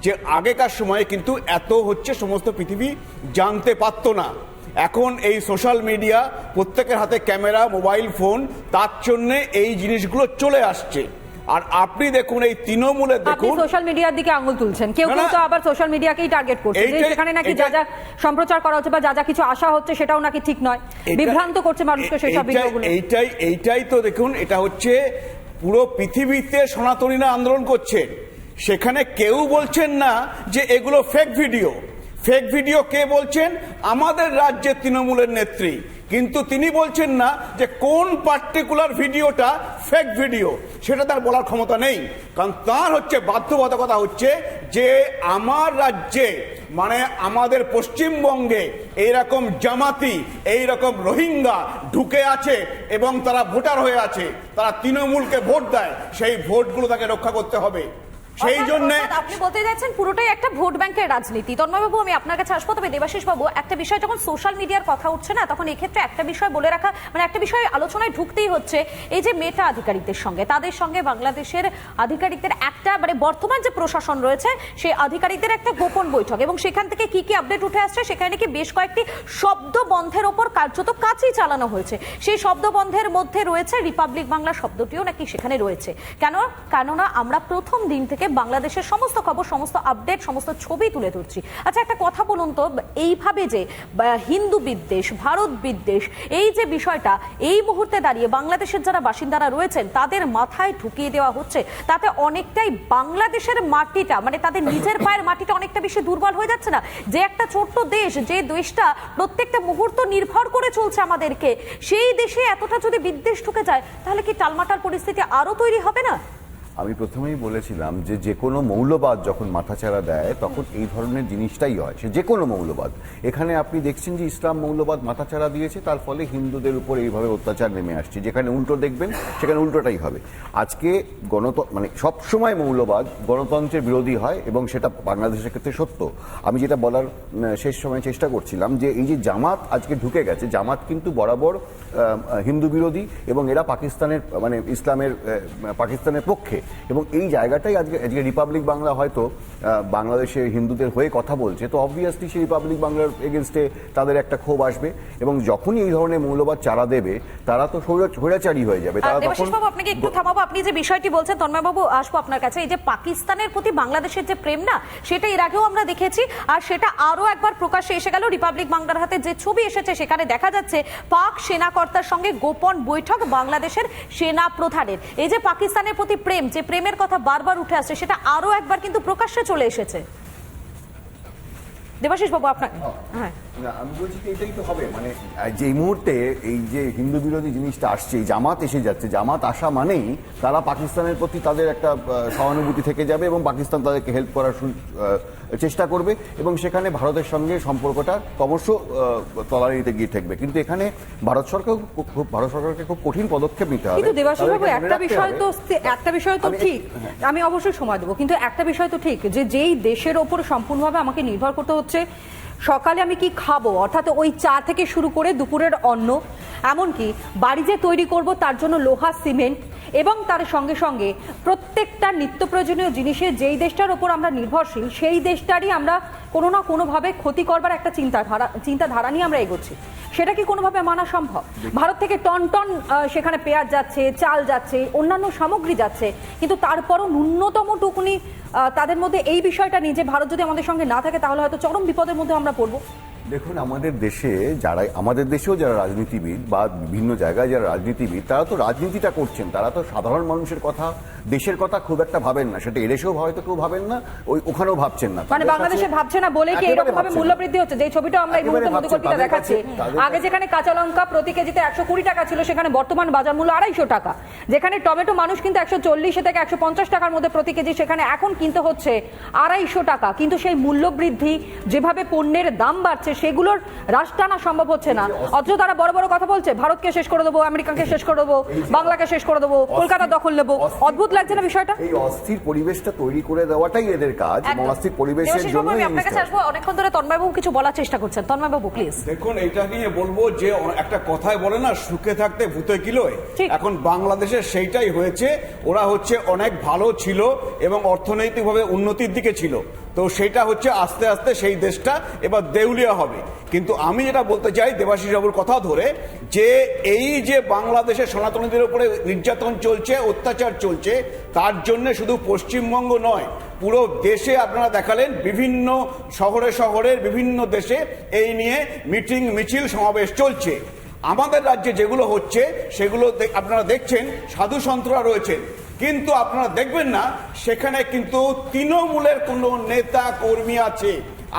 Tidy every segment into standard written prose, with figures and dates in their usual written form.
যে আগেকার সময়ে কিন্তু এত হচ্ছে সমস্ত পৃথিবী জানতে পারতো না। এখন এই সোশ্যাল মিডিয়া, প্রত্যেকের হাতে ক্যামেরা, মোবাইল ফোন, তার জন্য এই জিনিসগুলো চলে আসছে। আর আপনি দেখুন এই তৃণমূলে দেখুন, সোশ্যাল মিডিয়ার দিকে আঙুল তুলছেন, কেউ কেউ তো আবার সোশ্যাল মিডিয়াকেই টার্গেট করছে, সেখানে নাকি যা যা সম্প্রচার করা হচ্ছে বা যা যা কিছু আশা হচ্ছে সেটাও নাকি ঠিক নয়, বিভ্রান্ত করছে মানুষকে সেই সব ভিডিওগুলো। এইটাই তো দেখুন, এটা হচ্ছে পুরো পৃথিবীতে সনাতনীরা আন্দোলন করছে, সেখানে কেউ বলছেন না যে এগুলো ফেক ভিডিও। ফেক ভিডিও কে বলছেন? আমাদের রাজ্যের তৃণমূলের নেত্রী। কিন্তু তিনি বলছেন না যে কোন পার্টিকুলার ভিডিওটা ফেক ভিডিও, সেটা তার বলার ক্ষমতা নেই। কারণ তার হচ্ছে বাধ্যবাধকতা হচ্ছে যে আমার রাজ্যে, মানে আমাদের পশ্চিমবঙ্গে এইরকম জামাতি, এইরকম রোহিঙ্গা ঢুকে আছে এবং তারা ভোটার হয়ে আছে, তারা তৃণমূলকে ভোট দেয়, সেই ভোটগুলো তাকে রক্ষা করতে হবে। সেই জন্য আপনি বলতে যাচ্ছেন পুরোটাই একটা ভোট ব্যাংকের রাজনীতি। তন্ময়বাবু, আমি আপনার কাছে আসবো, তবে দেবাশিস বাবু, একটা বিষয় যখন সোশ্যাল মিডিয়ার কথা উঠছে না, তখন এক্ষেত্রে একটা বিষয় বলে রাখা, মানে একটা বিষয় আলোচনায় ঢুকতেই হচ্ছে, এই যে মেটা আধিকারিকদের সঙ্গে, তাদের সঙ্গে বাংলাদেশের আধিকারিকদের একটা, মানে বর্তমান যে প্রশাসন রয়েছে সেই আধিকারিকদের একটা গোপন বৈঠক, এবং সেখান থেকে কি কি আপডেট উঠে আসছে, সেখানে নাকি বেশ কয়েকটি শব্দ বন্ধের ওপর কার্যত কাজই চালানো হয়েছে। সেই শব্দ বন্ধের মধ্যে রয়েছে রিপাবলিক বাংলা শব্দটিও নাকি সেখানে রয়েছে। কেননা আমরা প্রথম দিন থেকে বাংলাদেশের সমস্ত খবর, সমস্ত আপডেট, সমস্ত ছবি তুলে ধরছি। আচ্ছা, একটা কথা বলুন তো, এইভাবে যে হিন্দু বিদ্বেষ, ভারত বিদ্বেষ, এই যে বিষয়টা এই মুহূর্তে দাঁড়িয়ে বাংলাদেশের যারা বাসিন্দারা রয়েছেন তাদের মাথায় ঢুকিয়ে দেওয়া হচ্ছে, তাতে অনেকটাই বাংলাদেশের মাটিটা, মানে তাদের নিজের পায়ের মাটিটা অনেকটা বেশি দুর্বল হয়ে যাচ্ছে না? যে একটা ছোট্ট দেশ, যে দেশটা প্রত্যেকটা মুহূর্ত নির্ভর করে চলছে আমাদেরকে, সেই দেশে এতটা যদি বিদ্বেষ ঢুকে যায়, তাহলে কি টালমাটাল পরিস্থিতি আরো তৈরি হবে না? আমি প্রথমেই বলেছিলাম যে কোনো মৌলবাদ যখন মাথাচাড়া দেয় তখন এই ধরনের জিনিসটাই হয়, সে যে কোনো মৌলবাদ। এখানে আপনি দেখছেন যে ইসলাম মৌলবাদ মাথাচাড়া দিয়েছে, তার ফলে হিন্দুদের উপর এইভাবে অত্যাচার নেমে আসছে। যেখানে উল্টো দেখবেন সেখানে উল্টোটাই হবে। আজকে মানে সবসময় মৌলবাদ গণতন্ত্রের বিরোধী হয়, এবং সেটা বাংলাদেশের ক্ষেত্রে সত্য। আমি যেটা বলার শেষ সময় চেষ্টা করছিলাম যে এই যে জামাত আজকে ঢুকে গেছে, জামাত কিন্তু বরাবর হিন্দু বিরোধী, এবং এরা পাকিস্তানের, মানে ইসলামের, পাকিস্তানের পক্ষে। এবং এই জায়গাটাই আজকে রিপাবলিক বাংলা হয়তো বাংলাদেশের হিন্দুদের হয়ে কথা বলছে, তো অবভিয়াসলি সেই রিপাবলিক বাংলার এগেনস্টে তাদের একটা ক্ষোভ আসবে, এবং যখনই এই ধরনের মৌলবাদ চারা দেবে তারা তো স্বৈরাচারী হয়ে যাবে। আপনাকে একটু থামাবো, আপনি যে বিষয়টি বলছেন তন্ময়বাবু, আসবো আপনার কাছে। এই যে পাকিস্তানের প্রতি বাংলাদেশের যে প্রেম না, সেটা এর আগেও আমরা দেখেছি, আর সেটা আরো একবার প্রকাশ্যে এসে গেল। রিপাবলিক বাংলার হাতে যে ছবি এসেছে সেখানে দেখা যাচ্ছে পাক সেনাকর্তার সঙ্গে গোপন বৈঠক বাংলাদেশের সেনা প্রধানের। এই যে পাকিস্তানের প্রতি প্রেম, যে প্রেমের কথা বারবার উঠে আসছে, সেটা আরো একবার কিন্তু প্রকাশ্যে চলে এসেছে। দেবাশিস বাবু, আপনার। হ্যাঁ, আমি বলছি যে এটাই তো হবে, মানে যে মুহূর্তে এই যে হিন্দু বিরোধী জিনিসটা আসছে, জামাত এসে যাচ্ছে, জামাত আসা মানেই তারা পাকিস্তানের প্রতি তাদের একটা সহানুভূতি থেকে যাবে, এবং পাকিস্তান তাদেরকে হেল্প করার চেষ্টা করবে, এবং সেখানে ভারতের সঙ্গে সম্পর্কটা ক্রমশ তলানিতে গিয়ে ঠেকবে। কিন্তু এখানে ভারত সরকারকে খুব কঠিন পদক্ষেপ নিতে হবে। কিন্তু দেবাশিস বাবু, একটা বিষয় তো ঠিক, আমি অবশ্যই সময় দেবো, কিন্তু একটা বিষয় তো ঠিক, যে যেই দেশের ওপর সম্পূর্ণভাবে আমাকে নির্ভর করতে হচ্ছে, সকালে আমি কি খাবো, অর্থাৎ ওই চা থেকে শুরু করে দুপুরের অন্ন, এমনকি বাড়ি যে তৈরি করব তার জন্য লোহা, সিমেন্ট, এবং তার সঙ্গে সঙ্গে প্রত্যেকটা নিত্য প্রয়োজনীয় জিনিসে যেই দেশটার ওপর আমরা নির্ভরশীল, সেই দেশটারই আমরা কোনো না কোনোভাবে ক্ষতি করবার একটা চিন্তাধারা নিয়ে আমরা এগোচ্ছি। সেটা কি কোনোভাবে মানা সম্ভব? ভারত থেকে টন টন সেখানে পেঁয়াজ যাচ্ছে, চাল যাচ্ছে, অন্যান্য সামগ্রী যাচ্ছে, কিন্তু তারপরও ন্যূনতম টুকুনি তাদের মধ্যে এই বিষয়টা নিয়ে, যে ভারত যদি আমাদের সঙ্গে না থাকে তাহলে হয়তো চরম বিপদের মধ্যে আমরা পড়বো। দেখুন, আমাদের দেশেও যারা রাজনীতিবিদ বা বিভিন্ন জায়গায় যারা রাজনীতিবিদ, তারা তো রাজনীতিটা করছেন, তারা তো সাধারণ মানুষের কথা, দেশের কথা খুব একটা ভাবেন না। সেটা এদেশেও হয়তো কেউ ভাবেন না, ওখানেও ভাবছেন না, মানে বাংলাদেশে ভাবছে না বলে কি এরকম ভাবে মূল্য বৃদ্ধি হচ্ছে? যে ছবিটা আমরা এই মুহূর্তে মধ্যকর্তীতে দেখাচ্ছি, আগে যেখানে কাঁচা লঙ্কা প্রতি কেজিতে 120 টাকা ছিল, সেখানে বর্তমান বাজার মূল্য 250 টাকা। যেখানে টমেটো মানুষ কিন্তু 140 থেকে 150 টাকার মধ্যে প্রতি কেজি, সেখানে এখন কিনতে হচ্ছে 250 টাকা। কিন্তু সেই মূল্য বৃদ্ধি, যেভাবে পণ্যের দাম বাড়ছে, সেগুলোর হ্রাস টানা সম্ভব হচ্ছে না। অথচ তারা বড় বড় কথা বলছে, ভারতকে শেষ করে দেবো, আমেরিকাকে শেষ করে দেবো, বাংলাকে শেষ করে দেবো, কলকাতা দখল নেবো। অদ্ভুত লাগছে না বিষয়টা? এই অস্থির পরিবেশটা তৈরি করে দেওয়াটাই এদের কাজ, এবং অস্থির পরিবেশের জন্য আপনার কাছে আসবো। অনেকক্ষণ ধরে তন্ময়বাবু কিছু বলার চেষ্টা করছেন, তন্ময়বাবু প্লিজ। দেখুন, এটা নিয়ে বলবো যে একটা কথায় বলে না, সুখে থাকতে ভূতে কিলোয়। এখন বাংলাদেশ বাংলাদেশে সেইটাই হয়েছে। ওরা হচ্ছে অনেক ভালো ছিল এবং অর্থনৈতিকভাবে উন্নতির দিকে ছিল, তো সেটা হচ্ছে আস্তে আস্তে সেই দেশটা এবার দেউলিয়া হবে। কিন্তু আমি যেটা বলতে চাই দেবাশিস বাবুর কথা ধরে, যে এই যে বাংলাদেশের সনাতনীদের উপরে নির্যাতন চলছে, অত্যাচার চলছে, তার জন্য শুধু পশ্চিমবঙ্গ নয়, পুরো দেশে আপনারা দেখালেন বিভিন্ন শহরে শহরের বিভিন্ন দেশে এই নিয়ে মিটিং, মিছিল, সমাবেশ চলছে। আমাদের রাজ্যে যেগুলো হচ্ছে সেগুলো আপনারা দেখছেন, সাধু সন্তরা রয়েছেন, কিন্তু আপনারা দেখবেন না সেখানে কিন্তু তৃণমূলের কোনো নেতা কর্মী আছে।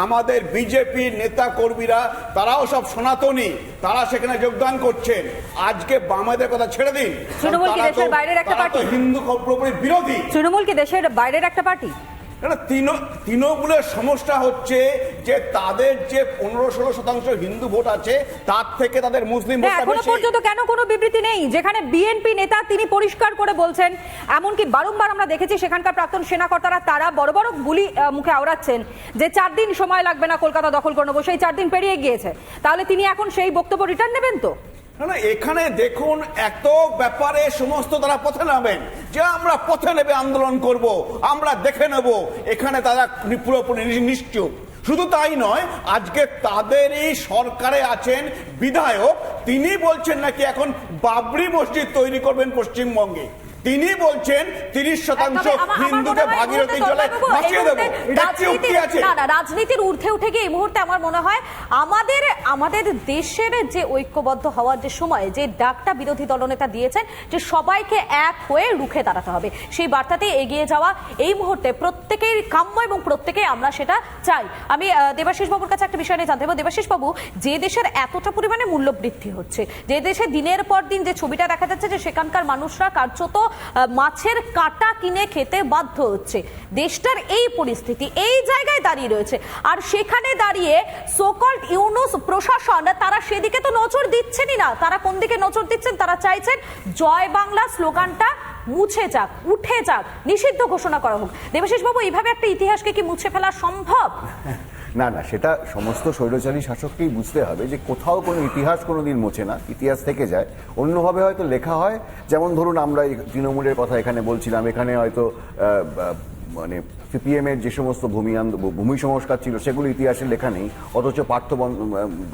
আমাদের বিজেপির নেতা কর্মীরা তারাও সব সনাতনী, তারা সেখানে যোগদান করছেন। আজকে বামেদের কথা ছেড়ে দিন, তৃণমূল কি দেশের বাইরের একটা পার্টি? হিন্দু পুরোপুরি বিরোধী। তৃণমূল কি দেশের বাইরের একটা পার্টি? তৃণমূলের সমস্যা হচ্ছে যে তাদের যে 15-16% হিন্দু ভোট আছে, তার থেকে তাদের মুসলিম ভোটটা এখনো বেশি। পর্যন্ত কেন কোনো বিবৃতি নেই, যেখানে বিএনপি নেতা তিনি পরিষ্কার করে বলছেন, এমনকি বারংবার আমরা দেখেছি সেখানকার প্রাক্তন সেনাকর্তারা তারা বড় বড় বুলি মুখে আওড়াচ্ছেন যে 4 দিন সময় লাগবে না কলকাতা দখল করে নেবো, সেই 4 দিন পেরিয়ে গিয়েছে। তাহলে তিনি এখন সেই বক্তব্য রিটার্ন নেবেন তো? না, এখানে দেখুন এত ব্যাপারে সমস্ত তারা পথে নামেন যে আমরা পথে নেবে আন্দোলন করব, আমরা দেখে নেব, এখানে তারা পুরোপুরি নিশ্চুপ। শুধু তাই নয়, আজকে তাদেরই সরকারে আছেন বিধায়ক, তিনি বলছেন নাকি এখন বাবরি মসজিদ তৈরি করবেন পশ্চিমবঙ্গে। তিনি বলছেন 30% হিন্দুকে ভাগীরথী জলে ভাসিয়ে দেবো। রাজনীতির ঊর্ধ্বে উঠে গিয়ে এই মুহূর্তে আমার মনে হয় আমাদের দেশের যে ঐক্যবদ্ধ হওয়ার যে সময়, যে ডাকটা বিরোধী দলনেতা দিয়েছেন যে সবাইকে এক হয়ে রুখে দাঁড়াতে হবে, সেই বার্তাতে এগিয়ে যাওয়া এই মুহূর্তে প্রত্যেকের কাম্য এবং প্রত্যেকেই আমরা সেটা চাই। আমি দেবাশিস বাবুর কাছে একটা বিষয় নিয়ে জানতে চাইবো। দেবাশিস বাবু, যে দেশের এতটা পরিমাণে মূল্য বৃদ্ধি হচ্ছে, যে দেশে দিনের পর দিন যে ছবিটা দেখা যাচ্ছে যে সেখানকার মানুষরা কার্যত মাছের কাঁটা কিনে খেতে বাধ্য হচ্ছে, দেশটার এই পরিস্থিতি এই জায়গায় দাঁড়িয়ে রয়েছে, আর সেখানে দাঁড়িয়ে সোকল্ড ইউনুস প্রশাসন তারা সেদিকে তো নজর দিচ্ছেনই না। তারা কোন দিকে নজর দিচ্ছেন? তারা চাইছেন জয় বাংলা স্লোগানটা মুছে যাক, উঠে যাক, নিষিদ্ধ ঘোষণা করা হোক। দেবাশিস বাবু, এইভাবে একটা ইতিহাসকে কি মুছে ফেলা সম্ভব? না, সেটা সমস্ত স্বৈরাচারী শাসককেই বুঝতে হবে যে কোথাও কোনো ইতিহাস কোনোদিন মোছে না, ইতিহাস থেকে যায়, অন্যভাবে হয়তো লেখা হয়। যেমন ধরুন আমরা তৃণমূলের কথা এখানে বলছিলাম, এখানে হয়তো মানে সিপিএম এর যে সমস্ত ভূমি সংস্কার ছিল সেগুলো ইতিহাসে লেখা নেই, অথচ পার্থ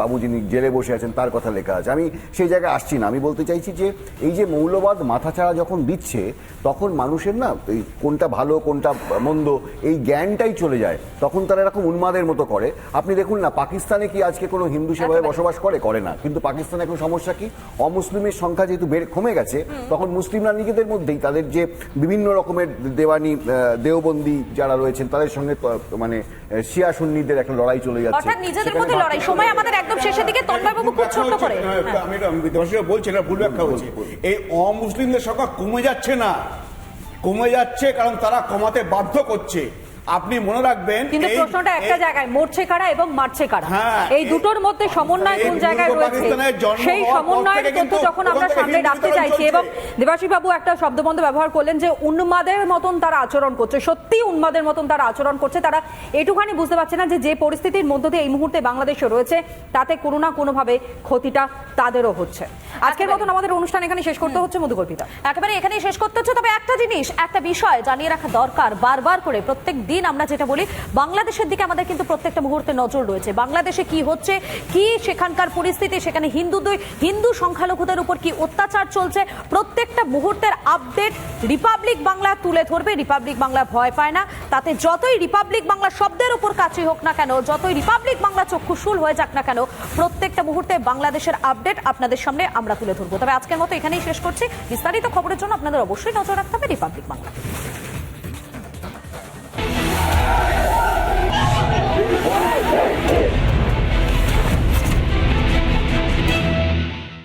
বাবু যিনি জেলে বসে আছেন তার কথা লেখা আছে। আমি সেই জায়গায় আসছি না, আমি বলতে চাইছি যে এই যে মৌলবাদ মাথাচাড়া যখন দিচ্ছে, তখন মানুষের না এই কোনটা ভালো কোনটা মন্দ এই জ্ঞানটাই চলে যায়, তখন তারা এরকম উন্মাদের মতো করে। আপনি দেখুন না, পাকিস্তানে কি আজকে কোনো হিন্দু সেভাবে বসবাস করে না, কিন্তু পাকিস্তানে এখন সমস্যা কি, অমুসলিমের সংখ্যা যেহেতু কমে গেছে, তখন মুসলিমরা নিজেদের মধ্যেই তাদের যে বিভিন্ন রকমের দেওয়ানি দেওবন্দি যারা রয়েছেন তাদের সঙ্গে মানে শিয়া সুন্নিদের একটা লড়াই চলে যাচ্ছে, অর্থাৎ নিজেদের মধ্যে লড়াই। সময় আমাদের একদম শেষের দিকে, তন্ময় বাবু খুব ছোট করে আমি বলছি, এটা ভুল ব্যাখ্যা হচ্ছে। এই অমুসলিমদের সংখ্যা কমে যাচ্ছে না, কমে যাচ্ছে কারণ তারা কমাতে বাধ্য করছে। আপনি মনে রাখবেন, কিন্তু প্রশ্নটা একটা জায়গায়, মরছে কারা এবং মারছে কারা, এই দুটোর মধ্যে সমন্বয় কোন জায়গায় রয়েছে, সেই সমন্বয়ের তথ্য যখন আমরা সামনে রাখতে চাইছি। এবং দেবাশিস বাবু একটা শব্দবন্ধ ব্যবহার করলেন যে উন্মাদের মতন তারা আচরণ করছে, সত্যি উন্মাদের মতন তারা আচরণ করছে। তারা এটুখানি বুঝতে পারছে না যে পরিস্থিতির মধ্য দিয়ে এই মুহূর্তে বাংলাদেশে রয়েছে, তাতে কোনো না কোনোভাবে ক্ষতিটা তাদেরও হচ্ছে। আজকের মতন আমাদের অনুষ্ঠান এখানে শেষ করতে হচ্ছে, মধুকল্পিতা একেবারে এখানেই শেষ করতে হচ্ছে। তবে একটা জিনিস, একটা বিষয় জানিয়ে রাখা দরকার, বারবার করে প্রত্যেক দিন আমরা যেটা বলি, বাংলাদেশের দিকে আমাদের কিন্তু প্রত্যেকটা মুহূর্তে নজর রয়েছে। বাংলাদেশে কি হচ্ছে, কি সেখানকার পরিস্থিতি, সেখানে হিন্দু সংখ্যালঘুদের উপর কি অত্যাচার চলছে, প্রত্যেকটা মুহূর্তের আপডেট রিপাবলিক বাংলা তুলে ধরবে। রিপাবলিক বাংলা ভয় পায় না, তাতে যতই রিপাবলিক বাংলা শব্দের উপর কাছে হোক না কেন, যতই রিপাবলিক বাংলা চক্ষুশূল হয়ে যাক না কেন, প্রত্যেকটা মুহূর্তে বাংলাদেশের আপডেট আপনাদের সামনে আমরা তুলে ধরবো। তবে আজকের মতো এখানেই শেষ করছি। বিস্তারিত খবরের জন্য আপনাদের অবশ্যই নজর রাখতে হবে রিপাবলিক বাংলা।